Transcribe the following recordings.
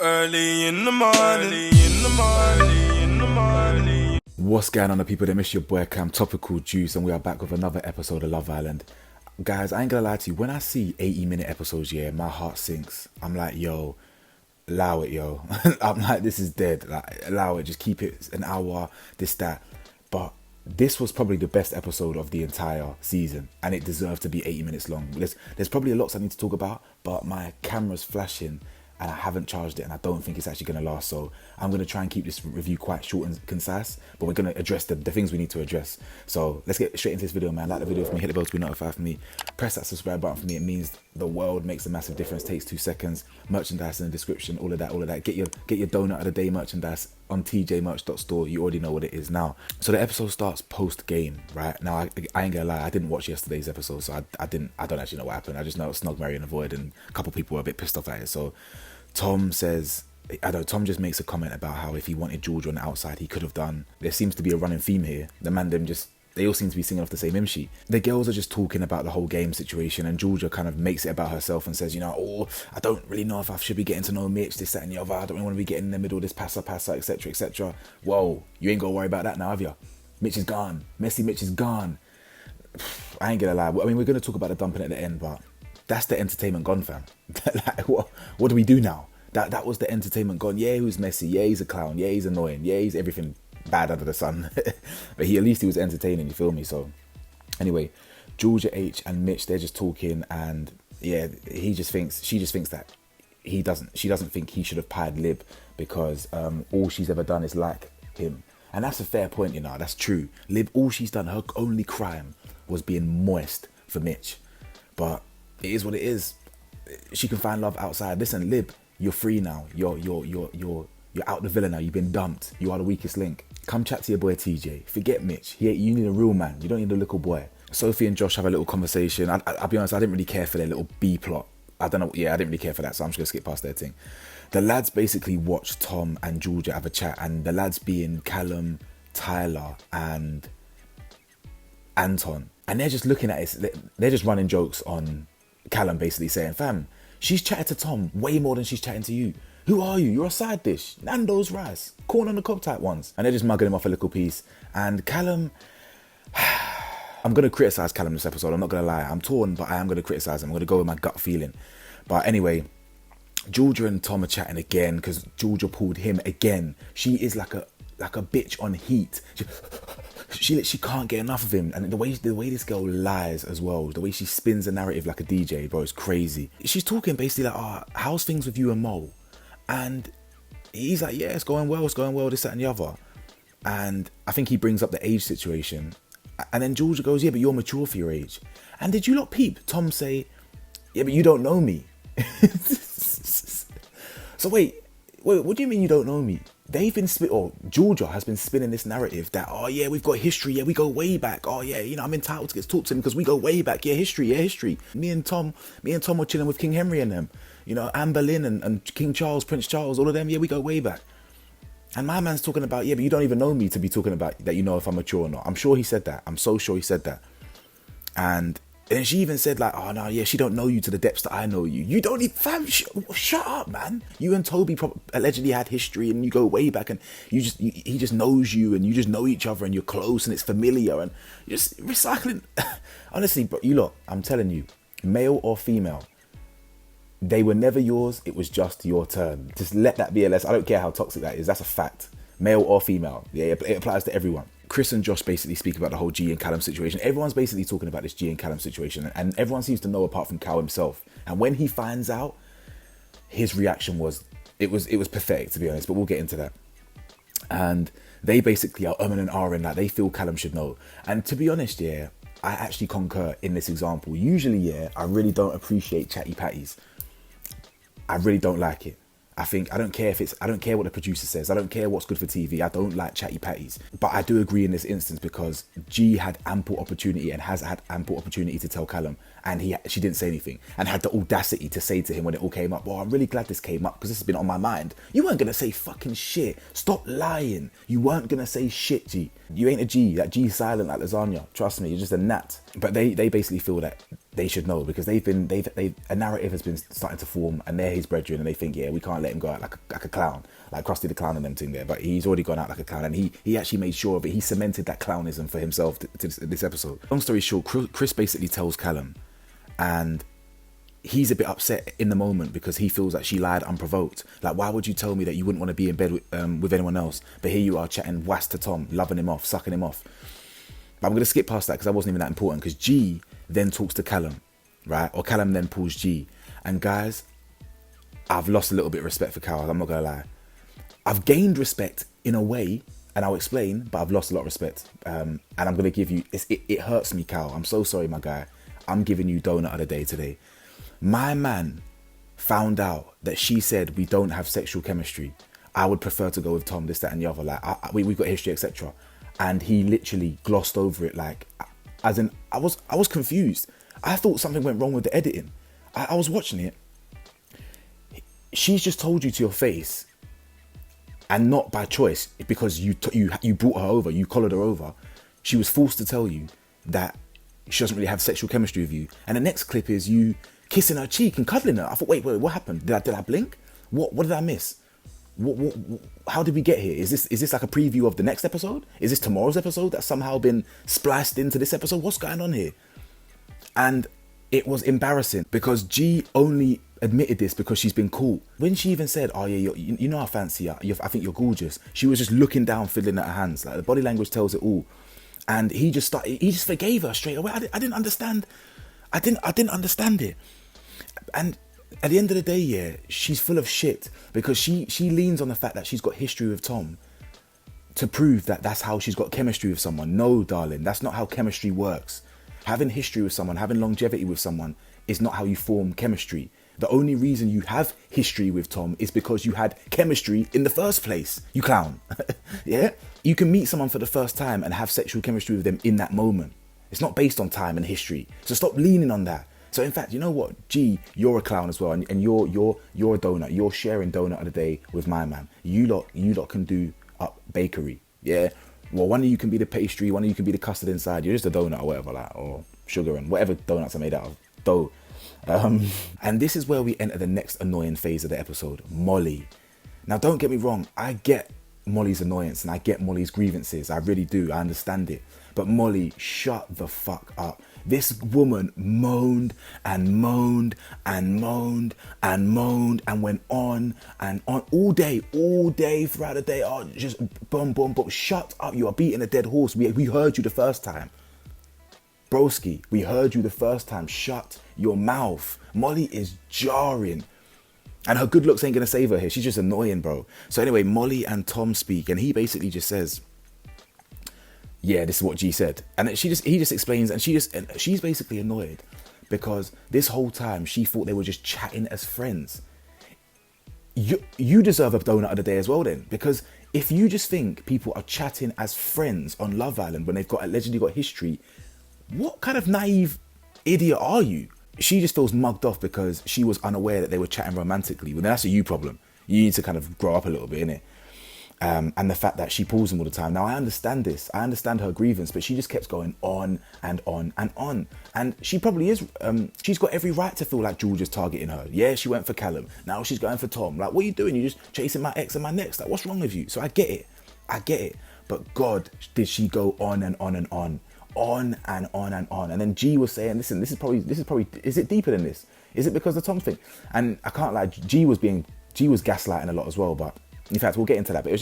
Early in the morning, in the morning, in the morning. What's going on, the people? They miss your boy Cam, Topical Juice, and we are back with another episode of Love Island. Guys, I ain't gonna lie to you, when I see 80-minute episodes, yeah, my heart sinks. I'm like, yo, allow it, yo. I'm like, this is dead. Like, allow it, just keep it an hour, this, that. But this was probably the best episode of the entire season, and it deserved to be 80 minutes long. There's probably a lot I need to talk about, but my camera's flashing and I haven't charged it, and I don't think it's actually going to last. So I'm going to try and keep this review quite short and concise, but we're going to address the things we need to address. So let's get straight into this video, man. Like the video for me, hit the bell to be notified for me, press that subscribe button for me. It means the world, makes a massive difference, takes 2 seconds. Merchandise in the description, all of that. Get your donut of the day merchandise on tjmerch.store. You already know what it is now. So the episode starts post game, right? Now I ain't gonna lie, I didn't watch yesterday's episode, so I don't actually know what happened. I just know Snog, Marry and Avoid, and a couple people were a bit pissed off at it. So Tom just makes a comment about how if he wanted Georgia on the outside, he could have done. There seems to be a running theme here. They all seem to be singing off the same hymn sheet. The girls are just talking about the whole game situation, and Georgia kind of makes it about herself and says, I don't really know if I should be getting to know Mitch, this, that, and the other. I don't really want to be getting in the middle, this passer, etc., etc. Whoa, you ain't got to worry about that now, have you? Mitch is gone. Mitch is gone. I ain't gonna lie. I mean, we're gonna talk about the dumping at the end, but that's the entertainment gone, fam. Like, what do we do now? That was the entertainment gone. Yeah, he was messy. Yeah, he's a clown. Yeah, he's annoying. Yeah, he's everything bad under the sun. But at least he was entertaining, you feel me? So anyway, Georgia H and Mitch, they're just talking, and yeah, she just thinks that she doesn't think he should have pied Lib because all she's ever done is like him. And that's a fair point, that's true. Lib, all she's done, her only crime was being moist for Mitch. But it is what it is. She can find love outside. Listen, Lib, you're free now. You're out the villa now. You've been dumped. You are the weakest link. Come chat to your boy TJ. Forget Mitch. You need a real man. You don't need a little boy. Sophie and Josh have a little conversation. I'll be honest, I didn't really care for their little B plot. I don't know. Yeah, I didn't really care for that, so I'm just gonna skip past their thing. The lads basically watch Tom and Georgia have a chat, and the lads being Callum, Tyler, and Anton, and they're just looking at it. They're just running jokes on Callum, basically saying, "Fam, she's chatting to Tom way more than she's chatting to you. Who are you? You're a side dish. Nando's rice, corn on the cob type ones." And they're just mugging him off a little piece. And Callum, I'm going to criticize Callum this episode. I'm not going to lie. I'm torn, but I am going to criticize him. I'm going to go with my gut feeling. But anyway, Georgia and Tom are chatting again because Georgia pulled him again. She is like a bitch on heat. She can't get enough of him, and the way this girl lies as well, the way she spins the narrative like a DJ, bro, is crazy. She's talking basically like, how's things with you and Mo? And he's like, yeah, it's going well, this, that, and the other. And I think he brings up the age situation, and then Georgia goes, yeah, but you're mature for your age. And did you not peep Tom say, yeah, but you don't know me? So wait, what do you mean you don't know me? They've been Georgia has been spinning this narrative that, oh yeah, we've got history, yeah, we go way back. Oh yeah, I'm entitled to get to talk to him because we go way back. Yeah, history. Me and Tom were chilling with King Henry and them. Anne Boleyn and King Charles, Prince Charles, all of them, yeah, we go way back. And my man's talking about, yeah, but you don't even know me to be talking about that, if I'm mature or not. I'm sure he said that. I'm so sure he said that. And then she even said like, oh no, yeah, she don't know you to the depths that I know you. You don't even, fam, shut up, man. You and Toby allegedly had history, and you go way back, and he just knows you, and you just know each other, and you're close, and it's familiar, and you're just recycling. Honestly, bro, you lot, I'm telling you, male or female, they were never yours. It was just your turn. Just let that be a lesson. I don't care how toxic that is. That's a fact. Male or female. Yeah, it applies to everyone. Chris and Josh basically speak about the whole G and Callum situation. Everyone's basically talking about this G and Callum situation, and everyone seems to know apart from Cal himself. And when he finds out, his reaction was pathetic, to be honest, but we'll get into that. And they basically are and ahhing that they feel Callum should know. And to be honest, yeah, I actually concur in this example. Usually, yeah, I really don't appreciate chatty patties. I really don't like it. I don't care what the producer says. I don't care what's good for TV. I don't like chatty patties. But I do agree in this instance because G had ample opportunity and has had ample opportunity to tell Callum, and she didn't say anything, and had the audacity to say to him when it all came up, well, I'm really glad this came up because this has been on my mind. You weren't going to say fucking shit. Stop lying. You weren't going to say shit, G. You ain't a G. That G's silent like lasagna. Trust me, you're just a gnat. But they basically feel that they should know, because a narrative has been starting to form, and they're his brethren, and they think, yeah, we can't let him go out like a clown, like Krusty the Clown and them thing there. But he's already gone out like a clown, and he actually made sure of it. He cemented that clownism for himself to this episode. Long story short, Chris basically tells Callum, and he's a bit upset in the moment because he feels like she lied unprovoked. Like, why would you tell me that you wouldn't want to be in bed with anyone else? But here you are chatting was to Tom, loving him off, sucking him off. But I'm going to skip past that because that wasn't even that important, because G then talks to Callum, right? Or Callum then pulls G. And guys, I've lost a little bit of respect for Cal, I'm not going to lie. I've gained respect in a way, and I'll explain, but I've lost a lot of respect. And I'm going to give you, it hurts me, Cal. I'm so sorry, my guy. I'm giving you donut of the day today. My man found out that she said we don't have sexual chemistry. I would prefer to go with Tom, this, that, and the other. Like, we've got history, etc. And he literally glossed over it, like, as in, I was confused. I thought something went wrong with the editing. I was watching it. She's just told you to your face, and not by choice, because you brought her over, you collared her over. She was forced to tell you that she doesn't really have sexual chemistry with you. And the next clip is you kissing her cheek and cuddling her. I thought, wait, what happened? Did I blink? What did I miss? How did we get here? Is this like a preview of the next episode? Is this tomorrow's episode that's somehow been spliced into this episode? What's going on here? And it was embarrassing because G only admitted this because she's been caught. When she even said, oh yeah, you know I fancy you, I think you're gorgeous, she was just looking down, fiddling at her hands. Like, the body language tells it all. And he just forgave her straight away. I didn't understand. I didn't understand it. And at the end of the day, yeah, she's full of shit, because she leans on the fact that she's got history with Tom to prove that that's how she's got chemistry with someone. No, darling, that's not how chemistry works. Having history with someone, having longevity with someone is not how you form chemistry. The only reason you have history with Tom is because you had chemistry in the first place, you clown. Yeah? You can meet someone for the first time and have sexual chemistry with them in that moment. It's not based on time and history. So stop leaning on that. So in fact, you know what? G, you're a clown as well, and you're a donut. You're sharing donut of the day with my man. You lot can do up bakery. Yeah? Well, one of you can be the pastry, one of you can be the custard inside. You're just a donut or whatever, like, or sugar and whatever donuts are made out of. Dough. And this is where we enter the next annoying phase of the episode, Molly. Now, don't get me wrong, I get Molly's annoyance and I get Molly's grievances. I really do. I understand it. But Molly, shut the fuck up. This woman moaned and moaned and moaned and moaned and went on and on all day throughout the day. Oh, just boom, boom, boom. Shut up. You are beating a dead horse. We heard you the first time. Broski, we heard you the first time. Shut your mouth. Molly is jarring. And her good looks ain't going to save her here. She's just annoying, bro. So anyway, Molly and Tom speak, and he basically just says, yeah, this is what G said. And he just explains, and she's basically annoyed because this whole time she thought they were just chatting as friends. You deserve a donut of the day as well then, because if you just think people are chatting as friends on Love Island when they've allegedly got history, what kind of naive idiot are you? She just feels mugged off because she was unaware that they were chatting romantically. Well, that's a you problem. You need to kind of grow up a little bit, innit? And the fact that she pulls him all the time. Now, I understand this. I understand her grievance, but she just kept going on and on and on. And she probably is, she's got every right to feel like Georgia's targeting her. Yeah, she went for Callum. Now she's going for Tom. Like, what are you doing? You're just chasing my ex and my next. Like, what's wrong with you? So I get it. But God, did she go on and on and on. On and on and on. And then G was saying, listen, this is probably, is it deeper than this? Is it because of the Tom thing? And I can't lie, G was gaslighting a lot as well, but in fact, we'll get into that. But it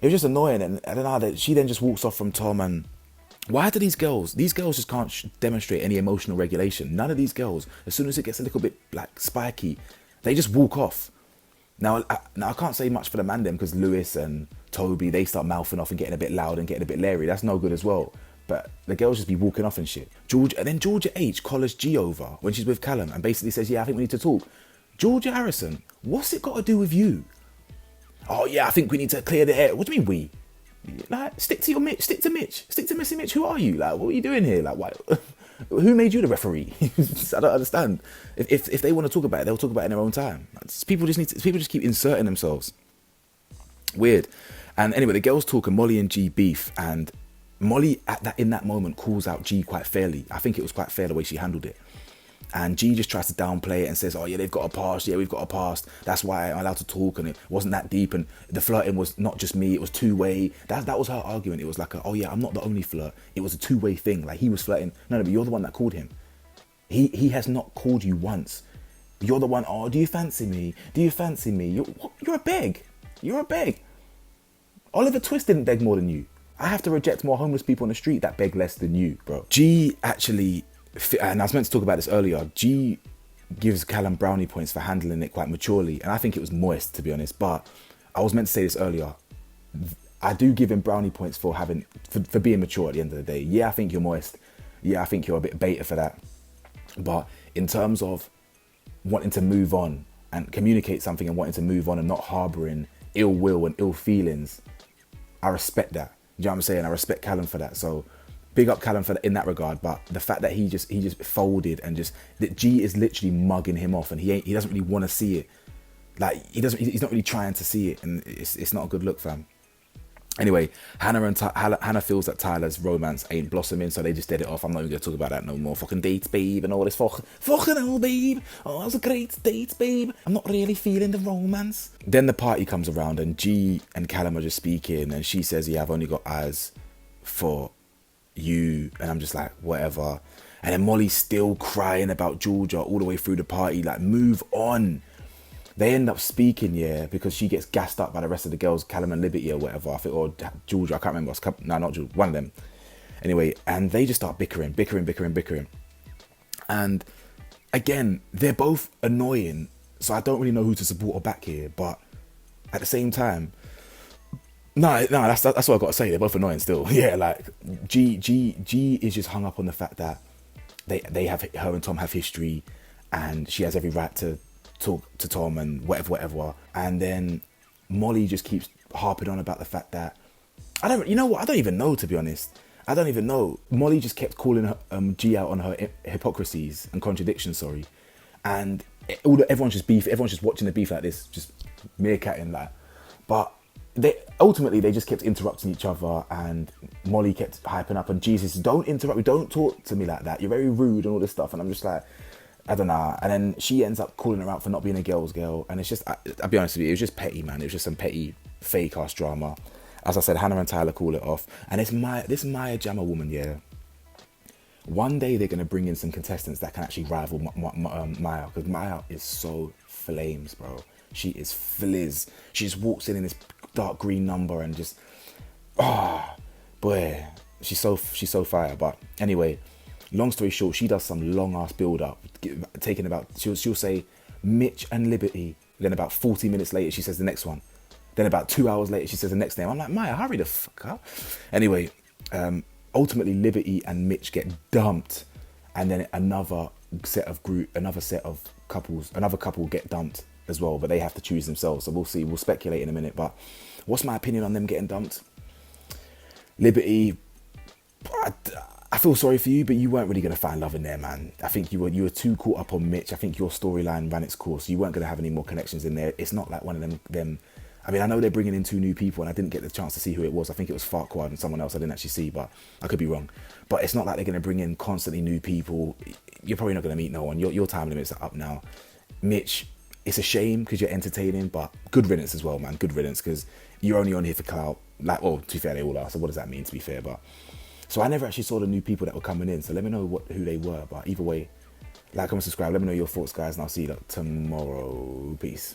was just annoying. And I don't know, that she then just walks off from Tom. And why do these girls just can't demonstrate any emotional regulation? None of these girls, as soon as it gets a little bit like spiky, they just walk off. Now I can't say much for the man then, because Lewis and Toby, they start mouthing off and getting a bit loud and getting a bit leery. That's no good as well. But the girls just be walking off and shit. Then Georgia H collars G over when she's with Callum and basically says, yeah, I think we need to talk. Georgia Harrison, what's it got to do with you? Oh yeah, I think we need to clear the air. What do you mean we? Like, stick to Mitch, stick to Missy Mitch. Who are you? Like, what are you doing here? Like, why? Who made you the referee? I don't understand. If they want to talk about it, they'll talk about it in their own time. People just keep inserting themselves. Weird. And anyway, the girls talk and Molly and G beef, and Molly in that moment calls out G quite fairly. I think it was quite fair the way she handled it. And G just tries to downplay it and says, oh yeah, they've got a past, yeah, we've got a past, that's why I'm allowed to talk, and it wasn't that deep, and the flirting was not just me, it was two-way. That was her argument. It was like, oh yeah, I'm not the only flirt, it was a two-way thing. Like, he was flirting. No, but you're the one that called him. He has not called you once. You're the one, oh, do you fancy me? Do you fancy me? You're a beg. You're a beg. Oliver Twist didn't beg more than you. I have to reject more homeless people on the street that beg less than you, bro. G actually, and I was meant to talk about this earlier, G gives Callum brownie points for handling it quite maturely, and I think it was moist, to be honest, but I was meant to say this earlier. I do give him brownie points for being mature at the end of the day. Yeah, I think you're moist. Yeah, I think you're a bit beta for that. But in terms of wanting to move on and communicate something and wanting to move on and not harbouring ill will and ill feelings, I respect that. You know what I'm saying? I respect Callum for that. So big up Callum for that, in that regard. But the fact that he just folded and that G is literally mugging him off, and he doesn't really want to see it. Like, he's not really trying to see it, and it's not a good look, fam. Anyway, Hannah feels that Tyler's romance ain't blossoming, so they just did it off. I'm not even going to talk about that no more. Fucking dates, babe, and all this fucking hell, babe. Oh, that was a great date, babe. I'm not really feeling the romance. Then the party comes around, and G and Callum are just speaking, and she says, yeah, I've only got eyes for you. And I'm just like, whatever. And then Molly's still crying about Georgia all the way through the party. Like, move on. They end up speaking, yeah, because she gets gassed up by the rest of the girls, Callum and Liberty or whatever, I think, or Georgia, I can't remember. No, not Georgia, one of them. Anyway, and they just start bickering. And again, they're both annoying, so I don't really know who to support or back here. But at the same time, no, that's what I've got to say. They're both annoying still. Yeah, like G is just hung up on the fact that they have, her and Tom have history, and she has every right to talk to Tom and whatever. And then Molly just keeps harping on about the fact that I don't even know, to be honest. I don't even know. Molly just kept calling her, G out on her hypocrisies and contradictions, and everyone's just watching the beef like this, just meerkatting, like. But they just kept interrupting each other, and Molly kept hyping up, and Jesus, don't interrupt me, don't talk to me like that, you're very rude and all this stuff. And I'm just like, I don't know. And then she ends up calling her out for not being a girl's girl. And it's just, I'll be honest with you, it was just petty, man. It was just some petty, fake ass drama. As I said, Hannah and Tyler call it off. And this Maya Jama woman, yeah. One day they're going to bring in some contestants that can actually rival Maya. Because Maya is so flames, bro. She is fliz. She just walks in this dark green number and just, boy. She's so fire. But anyway, long story short, she does some long ass build up, taking about, she'll say Mitch and Liberty. Then about 40 minutes later, she says the next one. Then about 2 hours later, she says the next name. I'm like, Maya, hurry the fuck up. Anyway, ultimately Liberty and Mitch get dumped, and then another couple get dumped as well, but they have to choose themselves. So we'll see. We'll speculate in a minute. But what's my opinion on them getting dumped? Liberty, I feel sorry for you, but you weren't really going to find love in there, man. I think you were too caught up on Mitch. I think your storyline ran its course. You weren't going to have any more connections in there. It's not like one of them. I mean, I know they're bringing in 2 new people, and I didn't get the chance to see who it was. I think it was Farquaad and someone else I didn't actually see, but I could be wrong. But it's not like they're going to bring in constantly new people. You're probably not going to meet no one. Your time limits are up now. Mitch, it's a shame because you're entertaining, but good riddance as well, man. Good riddance, because you're only on here for clout. Like, well, to be fair, they all are. So what does that mean, to be fair? But so I never actually saw the new people that were coming in. So let me know who they were. But either way, like, comment, subscribe. Let me know your thoughts, guys, and I'll see you tomorrow. Peace.